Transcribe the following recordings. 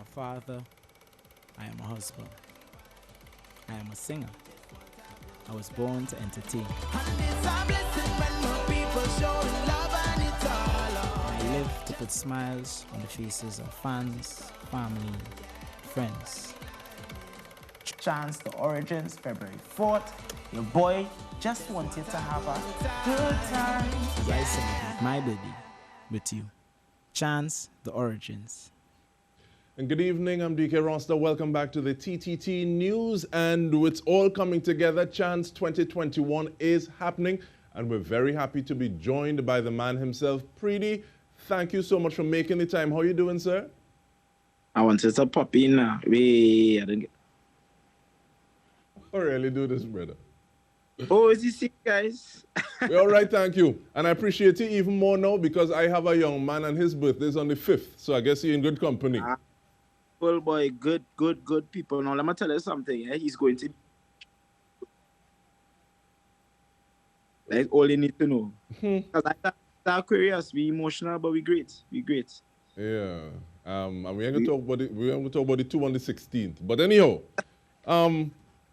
a father. I am a husband. I am a singer. I was born to entertain. I live to put smiles on the faces of fans, family, friends. Chance, the origins, February 4th. Your boy just wanted to have a good time. As I celebrate my baby with you. Chance, the origins. And good evening, I'm DK Roster. Welcome back to the TTT News. And it's all coming together. Chance 2021 is happening. And we're very happy to be joined by the man himself, Preedy. Thank you so much for making the time. How are you doing, sir? I wanted to pop in now. I didn't get... I really do this, brother. Oh, is he sick, guys? We're all right, thank you. And I appreciate you even more now because I have a young man and his birthday is on the 5th. So I guess you're in good company. Well, boy, good people. Now, let me tell you something. He's going to... That's all you need to know. Because I'm curious. We emotional, but we great. We great. Yeah. And we ain't going to talk about it. We ain't going to talk about the 2 on the 16th. But anyhow,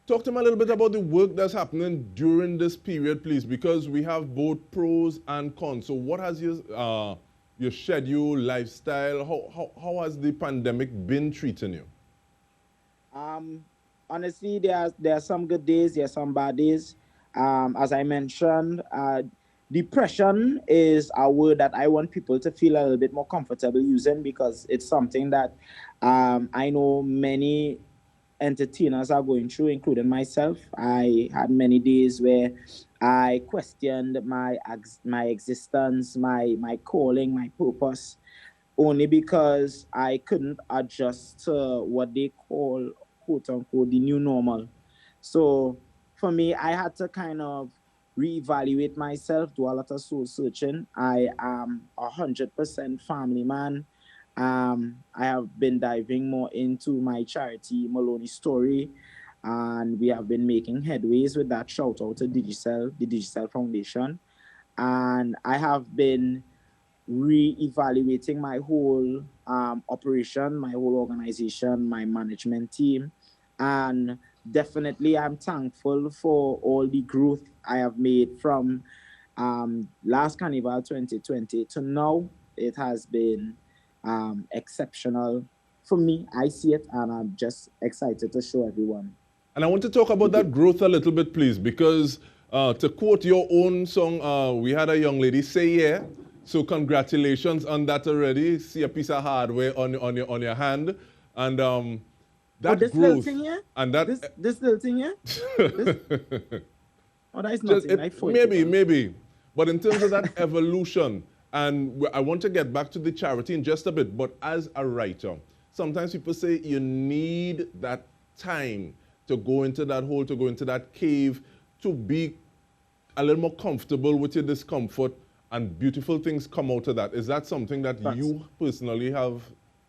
talk to me a little bit about the work that's happening during this period, please, because we have both pros and cons. So what has your schedule, lifestyle, how has the pandemic been treating you? Honestly, there are some good days, there are some bad days. As I mentioned, depression is a word that I want people to feel a little bit more comfortable using because it's something that I know many entertainers are going through, including myself. I had many days where I questioned my existence, my calling, my purpose, only because I couldn't adjust to what they call, quote unquote, the new normal. So for me, I had to kind of reevaluate myself, do a lot of soul searching. I am 100% family man. I have been diving more into my charity, Maloney Story, and we have been making headways with that. Shout out to Digicel, the Digicel Foundation. And I have been re-evaluating my whole operation, my whole organization, my management team. And definitely I'm thankful for all the growth I have made from last Carnival 2020 to now. It has been exceptional for me. I see it and I'm just excited to show everyone. And I want to talk about that growth a little bit, please, because to quote your own song, we had a young lady say, yeah. So congratulations on that already. See a piece of hardware on your hand. And that this growth. Little thing here? And that this little thing here? Oh, that is nothing. Maybe. But in terms of that evolution, and I want to get back to the charity in just a bit, but as a writer, sometimes people say you need that time to go into that hole, to go into that cave, to be a little more comfortable with your discomfort, and beautiful things come out of that. Is that something that you personally have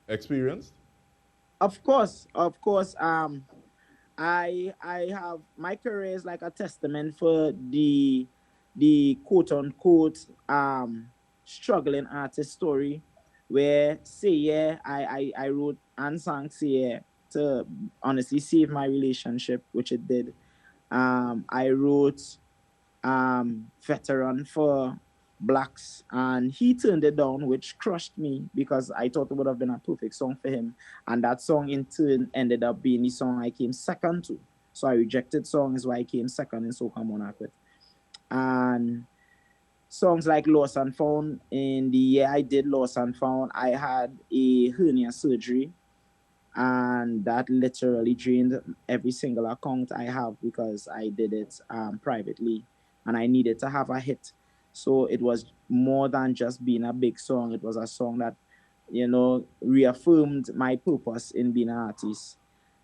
experienced? Of course. I have, my career is like a testament for the quote unquote struggling artist story, where Say Yeah, I wrote and sang Say Yeah to honestly save my relationship, which it did. I wrote Veteran for Blacks, and he turned it down, which crushed me because I thought it would have been a perfect song for him. And that song in turn ended up being the song I came second to. So I rejected songs where I came second in Soca Monarch with. And songs like Lost and Found, in the year I did Lost and Found, I had a hernia surgery, and that literally drained every single account I have because I did it privately, and I needed to have a hit. So it was more than just being a big song. It was a song that, reaffirmed my purpose in being an artist.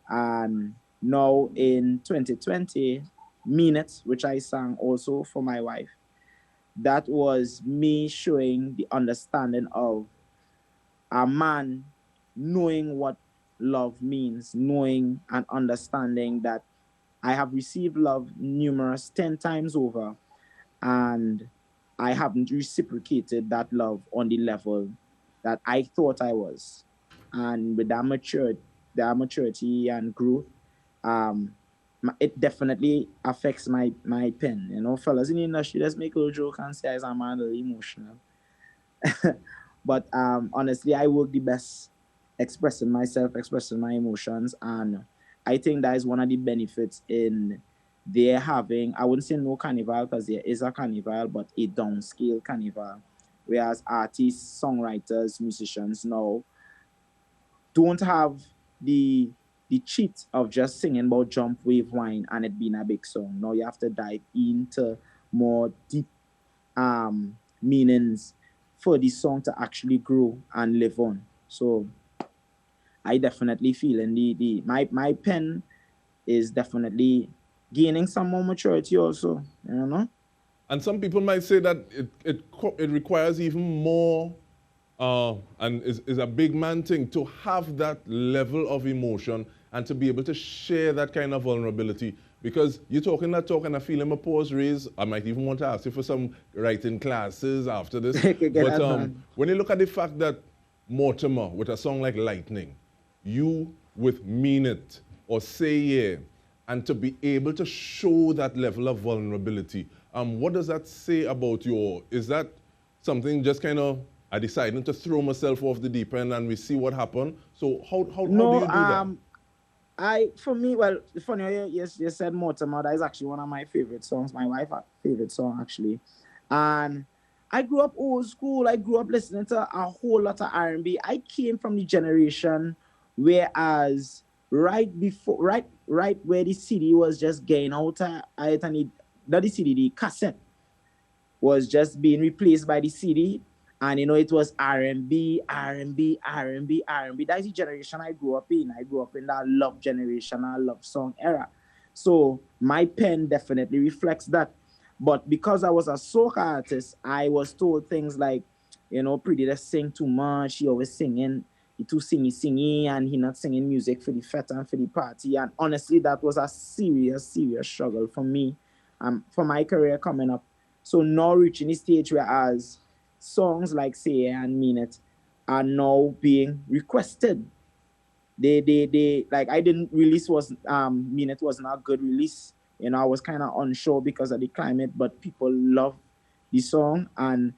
And now in 2020, Mean It, which I sang also for my wife, that was me showing the understanding of a man knowing what love means, knowing and understanding that I have received love 10 times over, and I haven't reciprocated that love on the level that I thought I was. and with that maturity and growth, um, it definitely affects my pen. You know, fellas in the industry, let's make a little joke and say I'm a little emotional. But honestly, I work the best expressing myself, expressing my emotions, and I think that is one of the benefits in there having. I wouldn't say no carnival because there is a carnival, but a downscale carnival, whereas artists, songwriters, musicians now don't have the the cheat of just singing about jump wave wine and it being a big song. Now you have to dive into more deep meanings for the song to actually grow and live on. So I definitely feel in the my pen is definitely gaining some more maturity also, you know. And some people might say that it requires even more, and is a big man thing to have that level of emotion and to be able to share that kind of vulnerability. Because you're talking that talk and I feel my pause raise. I might even want to ask you for some writing classes after this. But when you look at the fact that Mortimer, with a song like Lightning, you with Mean It or Say Yeah, and to be able to show that level of vulnerability, what does that say about is that something just kind of, I decided to throw myself off the deep end and we see what happened? So how do you do that? For me, well, funny, yes, you said Mortimer. That is actually one of my favorite songs. My wife's favorite song, actually. And I grew up old school. I grew up listening to a whole lot of R&B. I came from the generation whereas right where the CD was just getting out, not the CD, the cassette was just being replaced by the CD. And you know, it was R&B, R&B, R&B, R&B. That's the generation I grew up in. I grew up in that love generation, that love song era. So my pen definitely reflects that. But because I was a soca artist, I was told things like, you know, Preedy just sing too much. He always singing, he too singy, and he not singing music for the fete and for the party. And honestly, that was a serious struggle for me, for my career coming up. So now reaching the stage whereas songs like Say and Mean It are now being requested. They like I didn't release was Mean It was not a good release. You know, I was kind of unsure because of the climate, but people love the song, and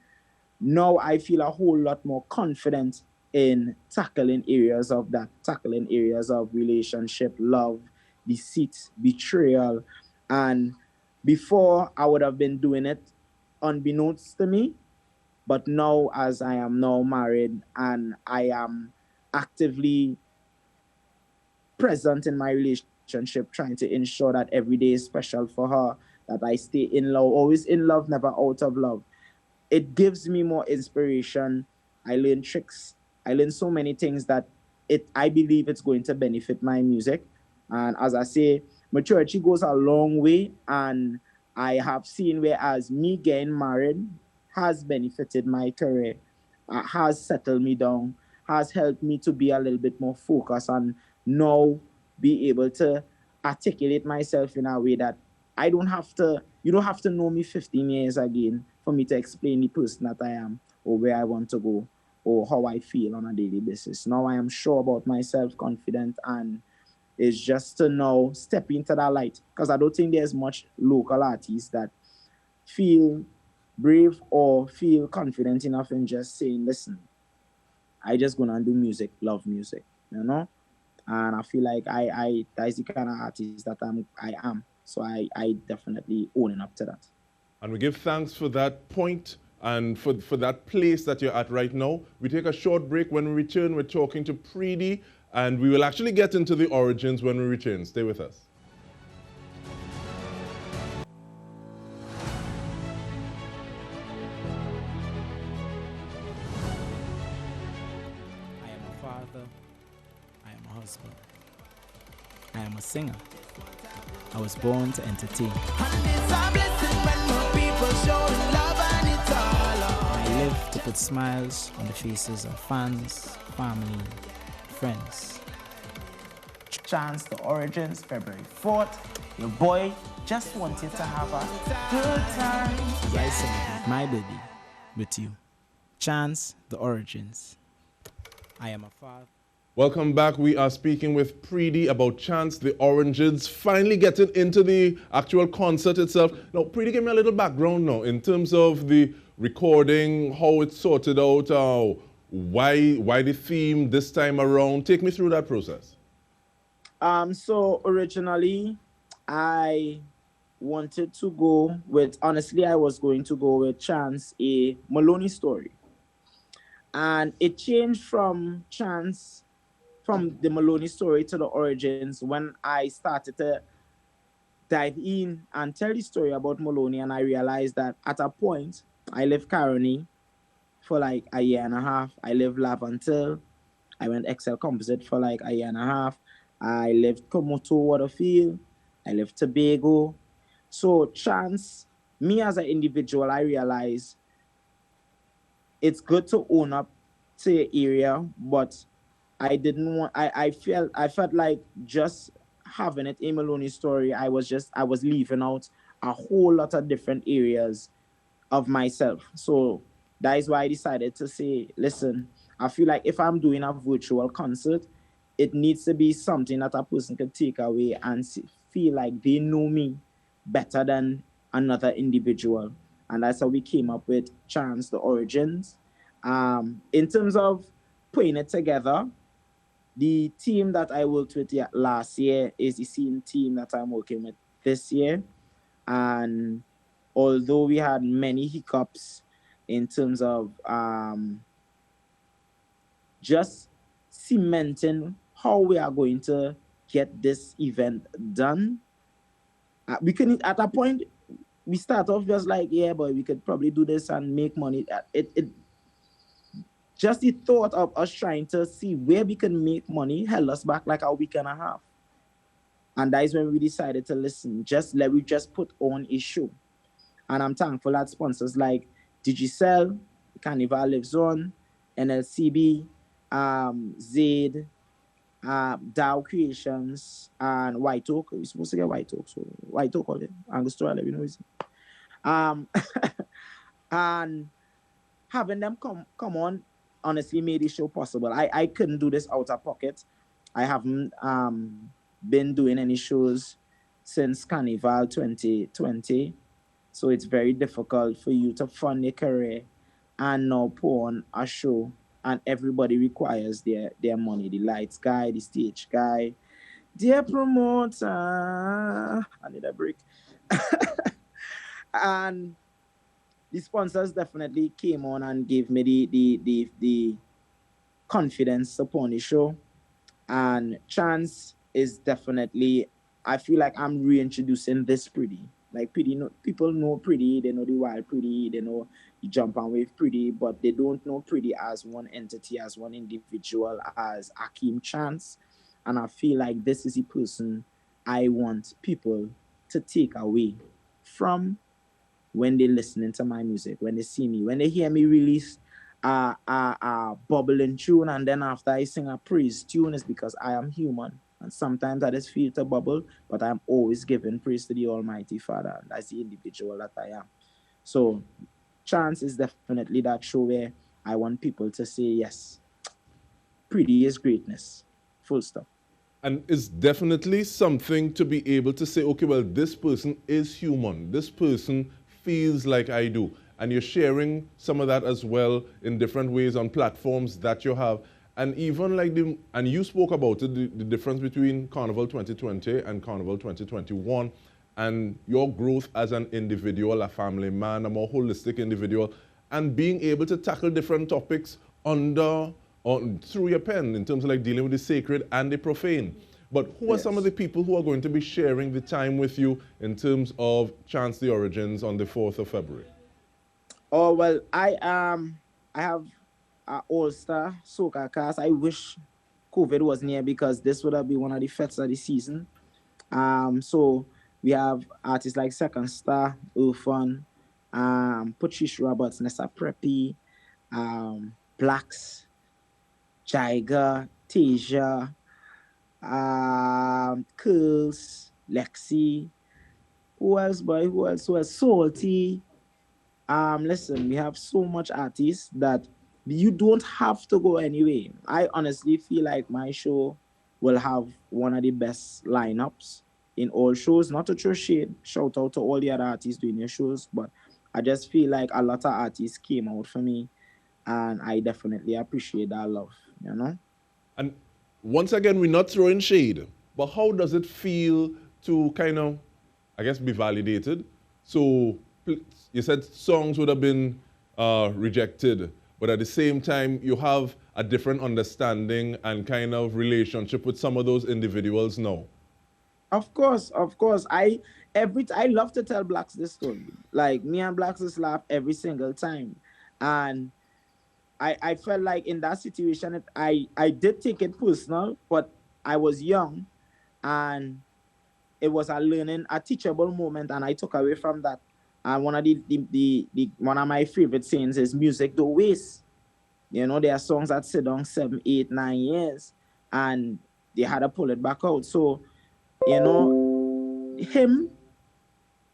now I feel a whole lot more confident in tackling areas of relationship, love, deceit, betrayal, and before I would have been doing it unbeknownst to me, but now, as I am now married and I am actively present in my relationship, trying to ensure that every day is special for her, that I stay in love, always in love, never out of love. It gives me more inspiration. I learn tricks. I learn so many things that I believe it's going to benefit my music. And as I say, maturity goes a long way. And I have seen whereas me getting married has benefited my career, has settled me down, has helped me to be a little bit more focused and now be able to articulate myself in a way that you don't have to know me 15 years again for me to explain the person that I am or where I want to go or how I feel on a daily basis. Now I am sure about myself, confident, and it's just to now step into that light because I don't think there's much local artists that feel brave or feel confident enough in just saying, listen, I just gonna do music, love music, you know? And I feel like I that's the kind of artist that I am. So I definitely owning up to that. And we give thanks for that point and for that place that you're at right now. We take a short break. When we return, we're talking to Preedy, and we will actually get into the origins when we return. Stay with us. I am a father. I am a husband. I am a singer. I was born to entertain. I live to put smiles on the faces of fans, family, friends. Chance, the origins, February 4th. Your boy just wanted to have a good time. As I celebrate my baby with you. Chance, the origins. I am a father. Welcome back. We are speaking with Preedy about Chance the Oranges, finally getting into the actual concert itself. Now, Preedy, give me a little background now in terms of the recording, how it sorted out, why the theme this time around. Take me through that process. So originally, I wanted to go with, honestly, I was going to go with Chance, a Maloney story. And it changed from Chance, from the Maloney story to the origins when I started to dive in and tell the story about Maloney. And I realized that at a point, I lived Caroni for like a year and a half. I lived Lavantil. I went Excel Composite for like a year and a half. I lived Komoto Waterfield. I lived Tobago. So Chance, me as an individual, I realized it's good to own up to your area, but I didn't want. I felt like just having it a Maloney story. I was leaving out a whole lot of different areas of myself. So that is why I decided to say, listen, I feel like if I'm doing a virtual concert, it needs to be something that a person can take away and feel like they know me better than another individual. And that's how we came up with Chance the Origins. In terms of putting it together, the team that I worked with last year is the same team that I'm working with this year. And although we had many hiccups in terms of just cementing how we are going to get this event done, we can, at a point, we start off just like, yeah, but we could probably do this and make money. Just the thought of us trying to see where we can make money held us back like a week and a half. And that is when we decided to listen. We just put on a show. And I'm thankful that sponsors like Digicel, Carnival Lives On, NLCB, Zaid, Dow Creations, and White Oak. We're supposed to get White Oak, so White Oak all it. Angostura, you know. And having them come on honestly made the show possible. I couldn't do this out of pocket. I haven't been doing any shows since Carnival 2020. So it's very difficult for you to fund your career and now put on a show, and everybody requires their money. The lights guy, the stage guy, dear promoter. I need a break. And the sponsors definitely came on and gave me the confidence upon the show. And Chance is definitely, I feel like I'm reintroducing this Preedy. Like Preedy, people know Preedy, they know the wild Preedy, they know the jump and wave Preedy, but they don't know Preedy as one entity, as one individual, as Akeem Chance. And I feel like this is the person I want people to take away from when they're listening to my music, when they see me, when they hear me release a bubbling tune, and then after I sing a praise tune, is because I am human. And sometimes I just feel to bubble, but I'm always giving praise to the Almighty Father. And that's the individual that I am. So Chance is definitely that show where I want people to say, yes, Preedy is greatness. Full stop. And it's definitely something to be able to say, okay, well, this person is human. This person feels like I do. And you're sharing some of that as well in different ways on platforms that you have. And even like and you spoke about it, the difference between Carnival 2020 and Carnival 2021, and your growth as an individual, a family man, a more holistic individual, and being able to tackle different topics through your pen in terms of like dealing with the sacred and the profane. But who are some of the people who are going to be sharing the time with you in terms of Chance the Origins on the 4th of February? Oh, well, I have an all-star soca cast. I wish COVID was near because this would have been one of the fests of the season. So we have artists like Second Star, Urfan, Patricia Roberts, Nessa Preppy, Blacks, Jaiga, Tasia, Curls, Lexi. Who else, boy? Who else? Salty. Listen, we have so much artists that You don't have to go anyway. I honestly feel like my show will have one of the best lineups in all shows. Not to throw shade, shout out to all the other artists doing their shows, but I just feel like a lot of artists came out for me, and I definitely appreciate that love, you know? And once again, we're not throwing shade, but how does it feel to kind of, I guess, be validated? So you said songs would have been rejected, but at the same time, you have a different understanding and kind of relationship with some of those individuals now. Of course, of course. I love to tell Blacks this story. Like, me and Blacks just laugh every single time. And I felt like in that situation, I did take it personal, but I was young, and it was a teachable moment, and I took away from that. And one of one of my favorite sayings is music don't waste. You know, there are songs that sit down 7, 8, 9 years, and they had to pull it back out. So, you know, him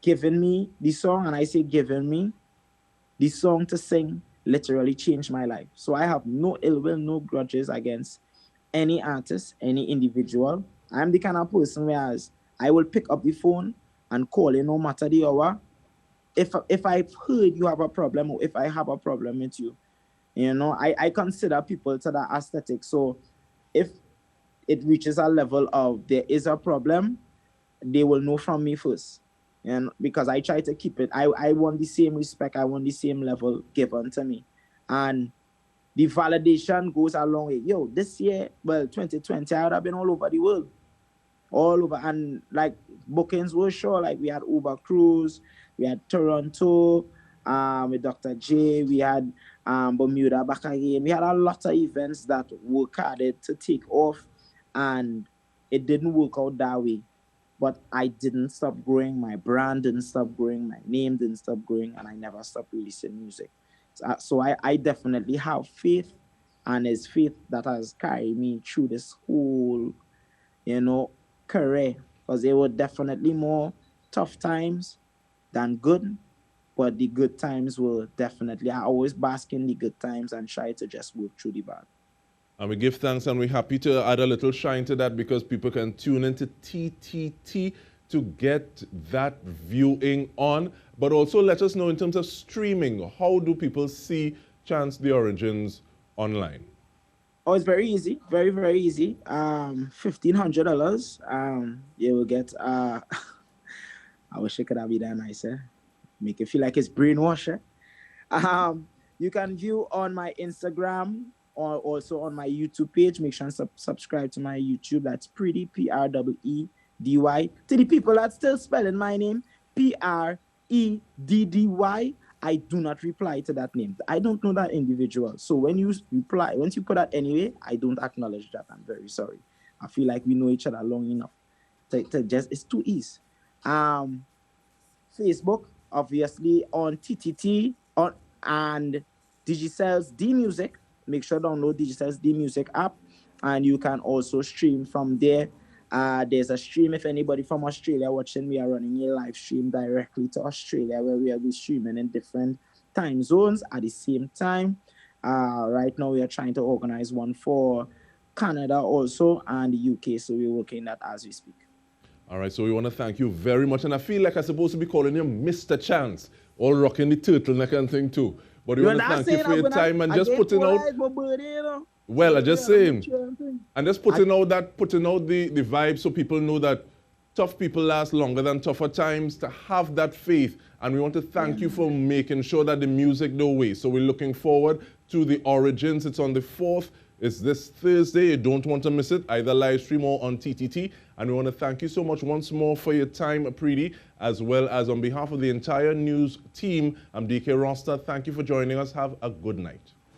giving me the song, and I say giving me the song to sing, literally changed my life. So I have no ill will, no grudges against any artist, any individual. I'm the kind of person whereas I will pick up the phone and call you no matter the hour. If I've heard you have a problem, or if I have a problem with you, you know, I consider people to that aesthetic. So if it reaches a level of there is a problem, they will know from me first. And because I try to keep it, I want the same respect, I want the same level given to me. And the validation goes a long way. Yo, this year, well, 2020, I would have been all over the world. All over. And like bookings were sure, like we had Uber Cruise, we had Toronto, with Dr. J, we had Bermuda back again. We had a lot of events that worked hard to take off, and it didn't work out that way. But I didn't stop growing. My brand didn't stop growing. My name didn't stop growing, and I never stopped releasing music. So I definitely have faith, and it's faith that has carried me through this whole, you know, career. Because there were definitely more tough times than good, but the good times were definitely, I always bask in the good times and try to just work through the bad. And we give thanks, and we're happy to add a little shine to that because people can tune into TTT to get that viewing on. But also let us know in terms of streaming, how do people see Chance the Origins online? Oh, it's very easy. Very, very easy. $1,500. You will get, I wish it could have been that nicer. Make it feel like it's brainwasher. You can view on my Instagram, or also on my YouTube page. Make sure and subscribe to my YouTube. That's Preedy, Preedy. To the people that's still spelling my name, Preddy. I do not reply to that name. I don't know that individual. So when you reply, once you put that anyway, I don't acknowledge that. I'm very sorry. I feel like we know each other long enough. It's too easy. Facebook, obviously, on TTT, and Digicel's D Music. Make sure to download Digicel's D Music app, and you can also stream from there. There's a stream, if anybody from Australia watching, we are running a live stream directly to Australia where we will be streaming in different time zones at the same time. Right now, we are trying to organize one for Canada also and the UK, so we're working that as we speak. All right, so we want to thank you very much, and I feel like I'm supposed to be calling you Mr. Chance, all rocking the turtleneck and thing too. But we want to thank you for your time and just putting out. Well, I just saying, and just putting out the vibe so people know that tough people last longer than tougher times, to have that faith. And we want to thank you for making sure that the music don't waste. So we're looking forward to the Origins. It's on the 4th. It's this Thursday. You don't want to miss it, either live stream or on TTT. And we want to thank you so much once more for your time, Preedy, as well as on behalf of the entire news team. I'm DK Roster. Thank you for joining us. Have a good night.